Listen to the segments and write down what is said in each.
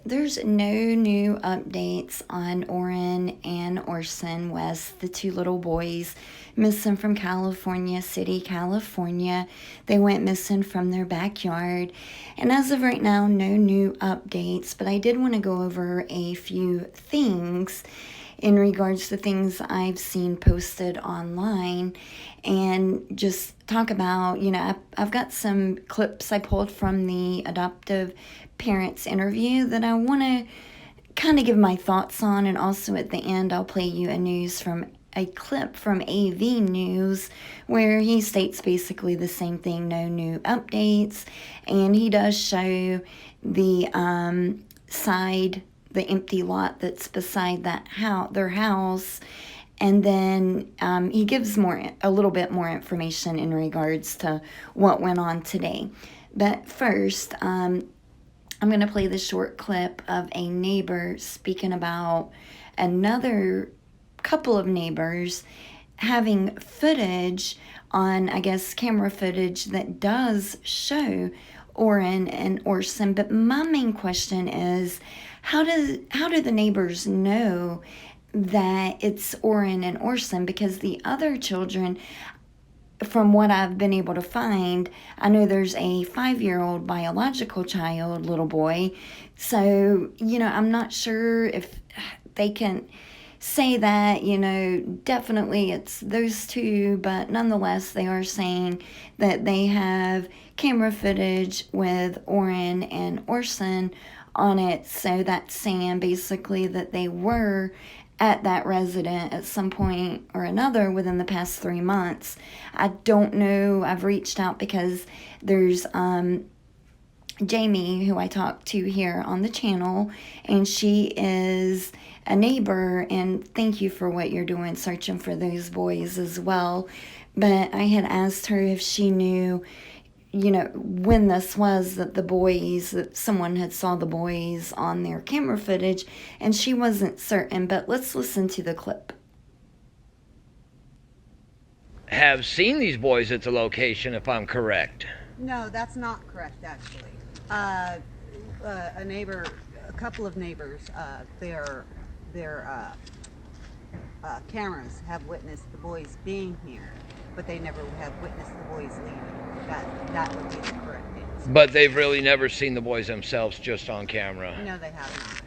There's no new updates on Orrin and Orson West, the two little boys missing from California City, California. They went missing from their backyard. And as of right now, no new updates, but I did want to go over a few things in regards to things I've seen posted online and just talk about, I've got some clips I pulled from the adoptive parents interview that I want to kind of give my thoughts on, and also at the end I'll play you a clip from AV News where he states basically the same thing, no new updates, and he does show the the empty lot that's beside their house, and then he gives a little bit more information in regards to what went on today. But first, I'm going to play the short clip of a neighbor speaking about another couple of neighbors having footage on, I guess, camera footage that does show Orrin and Orson. But my main question is, how do the neighbors know that it's Orrin and Orson? Because the other children, from what I've been able to find, I know there's a 5-year-old biological child, little boy. So, I'm not sure if they can say that, definitely it's those two, but nonetheless, they are saying that they have camera footage with Orrin and Orson on it. So that's saying basically that they were at that resident at some point or another within the past 3 months. I don't know. I've reached out because there's Jamie, who I talked to here on the channel, and she is a neighbor, and thank you for what you're doing, searching for those boys as well. But I had asked her if she knew, when this was that someone had saw the boys on their camera footage, and she wasn't certain. But let's listen to the clip. Have seen these boys at the location, if I'm correct. No, that's not correct, actually. A couple of neighbors, their cameras have witnessed the boys being here, but they never have witnessed the boys leaving. That would be the correct answer. But they've really never seen the boys themselves, just on camera. No, they have not.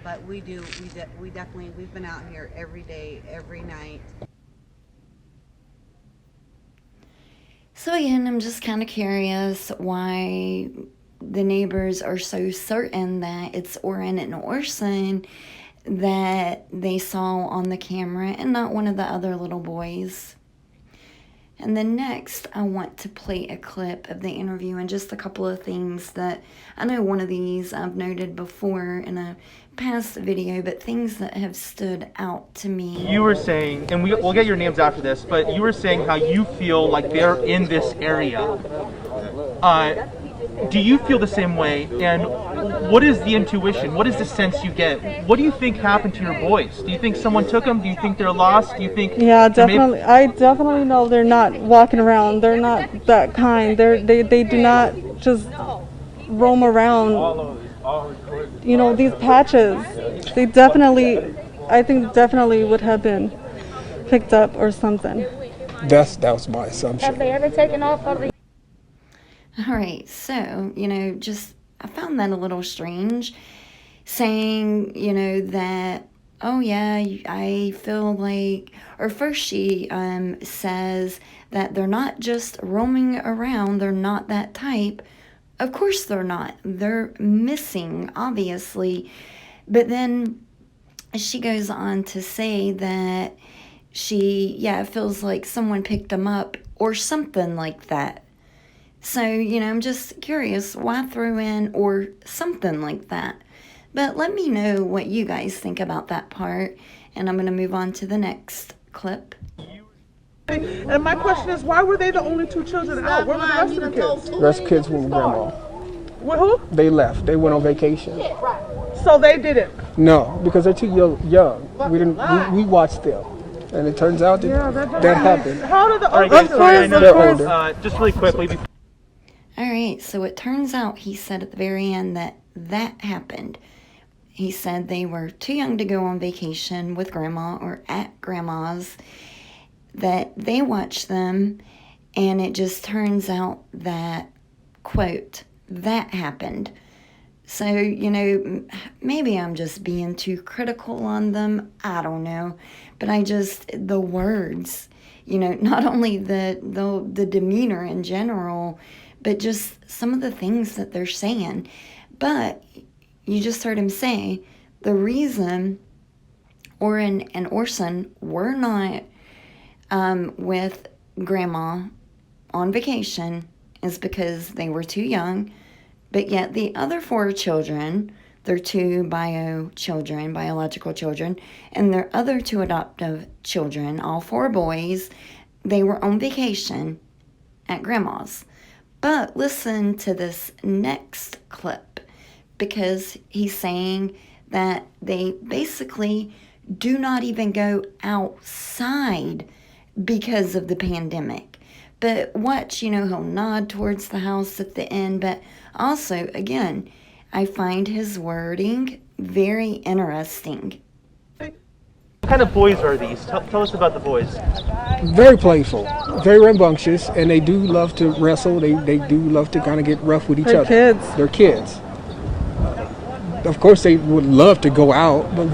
But we definitely, we've been out here every day, every night. So again, I'm just kind of curious why the neighbors are so certain that it's Orrin and Orson that they saw on the camera and not one of the other little boys. And then next, I want to play a clip of the interview and just a couple of things that I know one of these I've noted before in a past video, but things that have stood out to me. You were saying, and we'll get your names after this, but you were saying how you feel like they're in this area. Do you feel the same way? And what is the intuition? What is the sense you get? What do you think happened to your boys? Do you think someone took them? Do you think they're lost? Do you think? Yeah, definitely. I definitely know they're not walking around. They're not that kind. They do not just roam around. These patches. They definitely, I think definitely would have been picked up or something. That was my assumption. Have they ever taken off of the... All right, so, I found that a little strange, saying, that, oh yeah, I feel like, or first she says that they're not just roaming around, they're not that type. Of course they're not. They're missing, obviously. But then she goes on to say that it feels like someone picked them up or something like that. So, I'm just curious why throw in or something like that. But let me know what you guys think about that part, and I'm going to move on to the next clip. And my question is, why were they the only two children out? Where were the rest of the kids? The rest of the kids were with grandma. With who? They left. They went on vacation. So they didn't? No, because they're too young. We didn't. We watched them. And it turns out that happened. How did the All right, guys, sorry, I know. They're older. Just really quickly. All right, so it turns out he said at the very end that happened. He said they were too young to go on vacation with grandma or at grandma's, that they watched them, and it just turns out that, quote, that happened. So, maybe I'm just being too critical on them. I don't know. But the words, not only the demeanor in general, but just some of the things that they're saying. But you just heard him say the reason Orrin and Orson were not with grandma on vacation is because they were too young. But yet the other 4 children, their 2 biological children, and their other 2 adoptive children, all 4 boys, they were on vacation at grandma's. But listen to this next clip, because he's saying that they basically do not even go outside because of the pandemic. But watch, he'll nod towards the house at the end. But also, again, I find his wording very interesting. What kind of boys are these? Tell us about the boys. Very playful, very rambunctious, and they do love to wrestle. They do love to kind of get rough with each They're other. kids. They're kids. Of course, they would love to go out, but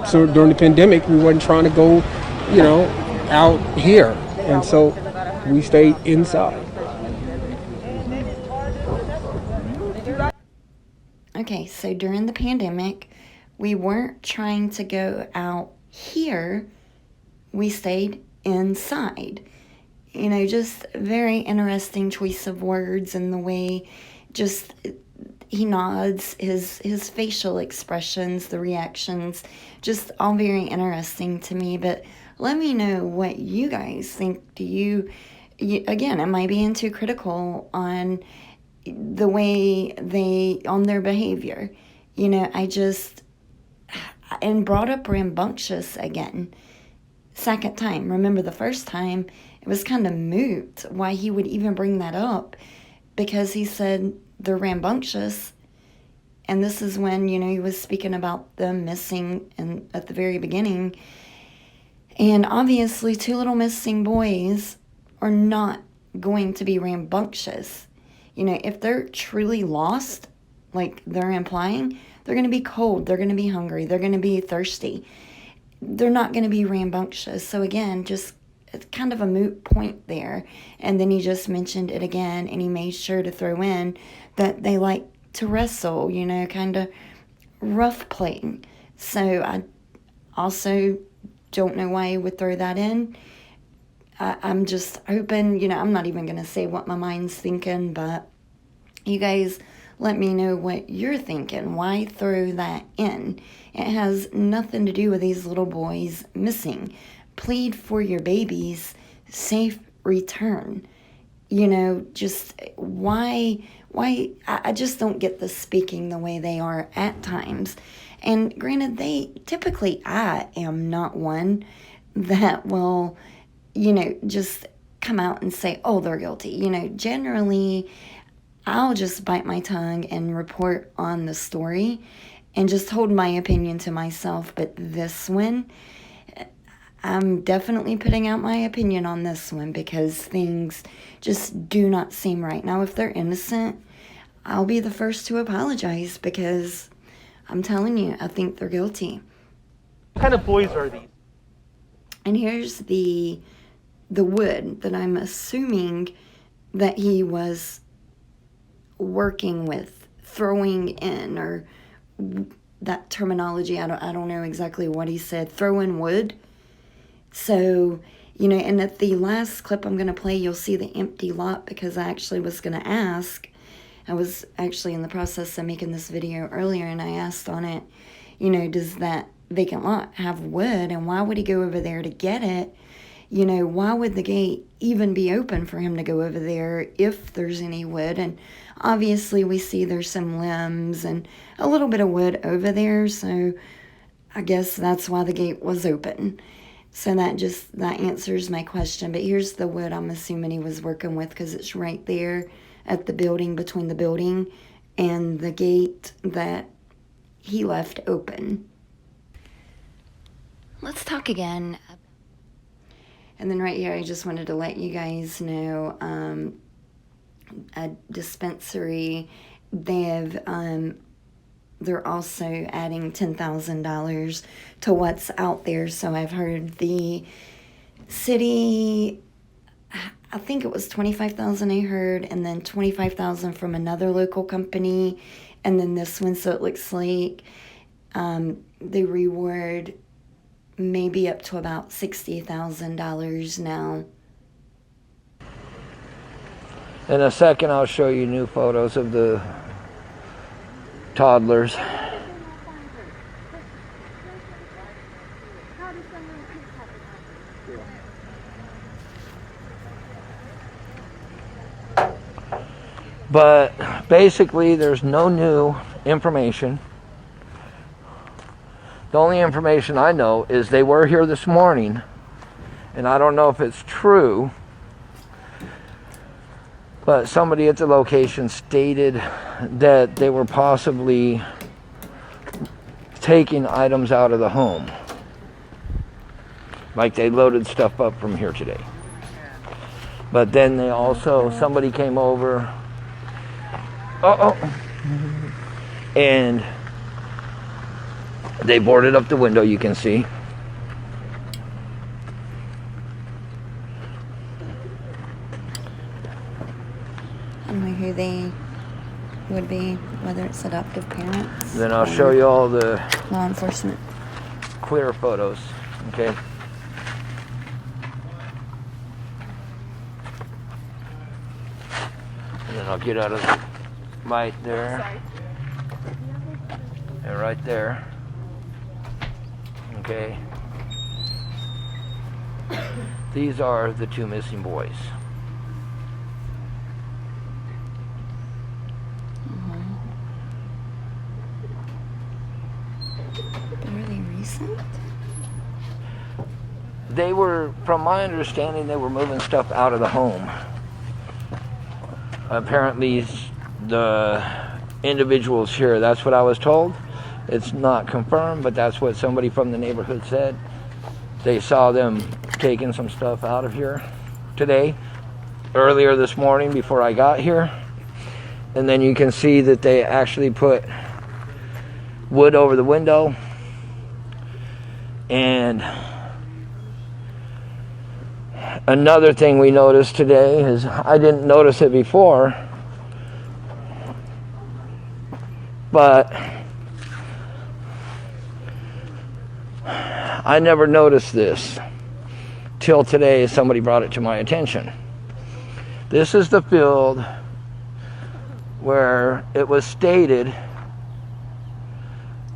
so during the pandemic, we weren't trying to go, out here. And so we stayed inside. Okay, so during the pandemic, we weren't trying to go out here. We stayed inside. Just very interesting choice of words, and the way just he nods, his facial expressions, the reactions, just all very interesting to me. But let me know what you guys think. Do you again, am I being too critical on the way on their behavior? And brought up rambunctious again. Second time. Remember the first time, it was kind of moot why he would even bring that up, because he said they're rambunctious. And this is when, he was speaking about them missing at the very beginning. And obviously 2 little missing boys are not going to be rambunctious. If they're truly lost, like they're implying, they're going to be cold, they're going to be hungry, they're going to be thirsty. They're not going to be rambunctious. So again, just it's kind of a moot point there. And then he just mentioned it again, and he made sure to throw in that they like to wrestle, kind of rough playing. So I also don't know why he would throw that in. I'm just hoping, I'm not even going to say what my mind's thinking, but you guys let me know what you're thinking. Why throw that in? It has nothing to do with these little boys missing. Plead for your baby's safe return. Just why I just don't get the speaking the way they are at times. And granted, I am not one that will, just come out and say, oh, they're guilty. Generally, I'll just bite my tongue and report on the story and just hold my opinion to myself. But this one, I'm definitely putting out my opinion on this one, because things just do not seem right. Now, if they're innocent, I'll be the first to apologize, because I'm telling you, I think they're guilty. What kind of boys are these? And here's the wood that I'm assuming that he was working with, throwing in, or that terminology. I don't know exactly what he said. Throwing wood. So, and at the last clip I'm going to play, you'll see the empty lot, because I actually was going to ask. I was actually in the process of making this video earlier, and I asked on it, does that vacant lot have wood, and why would he go over there to get it? Why would the gate even be open for him to go over there if there's any wood? And obviously we see there's some limbs and a little bit of wood over there, so I guess that's why the gate was open. So that answers my question. But here's the wood I'm assuming he was working with, because it's right there. at the building, between the building and the gate that he left open. Let's talk again. And then right here, I just wanted to let you guys know, a dispensary, they're also adding $10,000 to what's out there. So I've heard the city, I think it was $25,000 I heard, and then $25,000 from another local company, and then this one. So it looks like they reward maybe up to about $60,000 now. In a second, I'll show you new photos of the toddlers. But basically, there's no new information. The only information I know is they were here this morning, and I don't know if it's true, but somebody at the location stated that they were possibly taking items out of the home. Like they loaded stuff up from here today. But then they also, somebody came over, and they boarded up the window, you can see. I don't know who they would be, whether it's adoptive parents. Then I'll show you all the law enforcement. clear photos, okay? And then I'll get out of the light there. And right there. Okay. These are the two missing boys. Are they recent? They were, from my understanding, they were moving stuff out of the home. Apparently, the individuals here, that's what I was told. It's not confirmed, but that's what somebody from the neighborhood said. They saw them taking some stuff out of here today, earlier this morning before I got here. And then you can see that they actually put wood over the window. And another thing we noticed today is, I didn't notice it before, but I never noticed this till today. Somebody brought it to my attention. This is the field where it was stated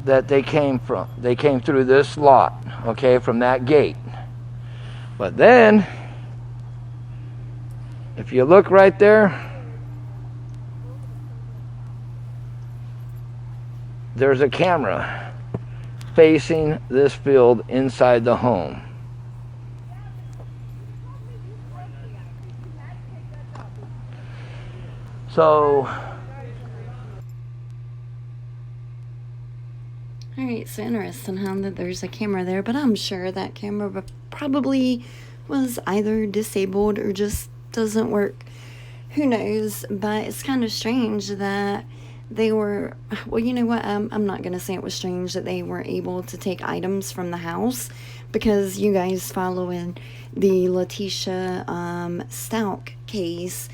that they came from. They came through this lot, okay, from that gate. But then, if you look right there, there's a camera facing this field inside the home. So, Alright, so interesting, huh, that there's a camera there, but I'm sure that camera probably was either disabled or just doesn't work. Who knows? But it's kind of strange that they were, well, you know what, I'm not going to say it was strange that they were able to take items from the house, because you guys following the Letitia Stout case,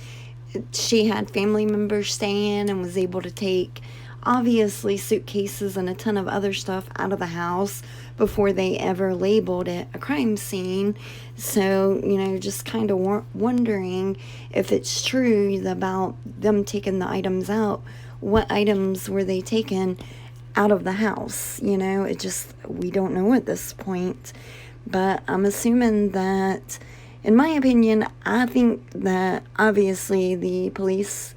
she had family members staying and was able to take, obviously, suitcases and a ton of other stuff out of the house before they ever labeled it a crime scene. So, you know, just kind of wondering if it's true about them taking the items out. What items were they taking out of the house? You know, it just, we don't know at this point. But I'm assuming that, in my opinion, I think that obviously the police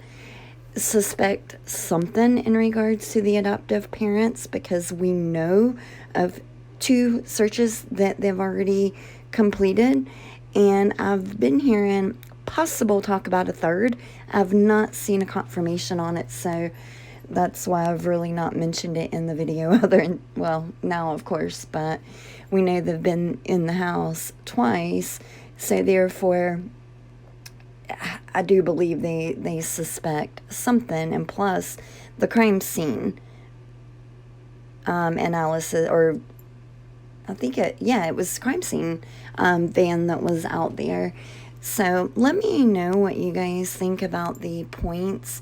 suspect something in regards to the adoptive parents, because we know of 2 searches that they've already completed. And I've been hearing possible talk about a third. I've not seen a confirmation on it, so that's why I've really not mentioned it in the video other than, well, now of course, but we know they've been in the house twice, so therefore I do believe they suspect something, and plus the crime scene analysis, or I think it was crime scene van that was out there. So let me know what you guys think about the points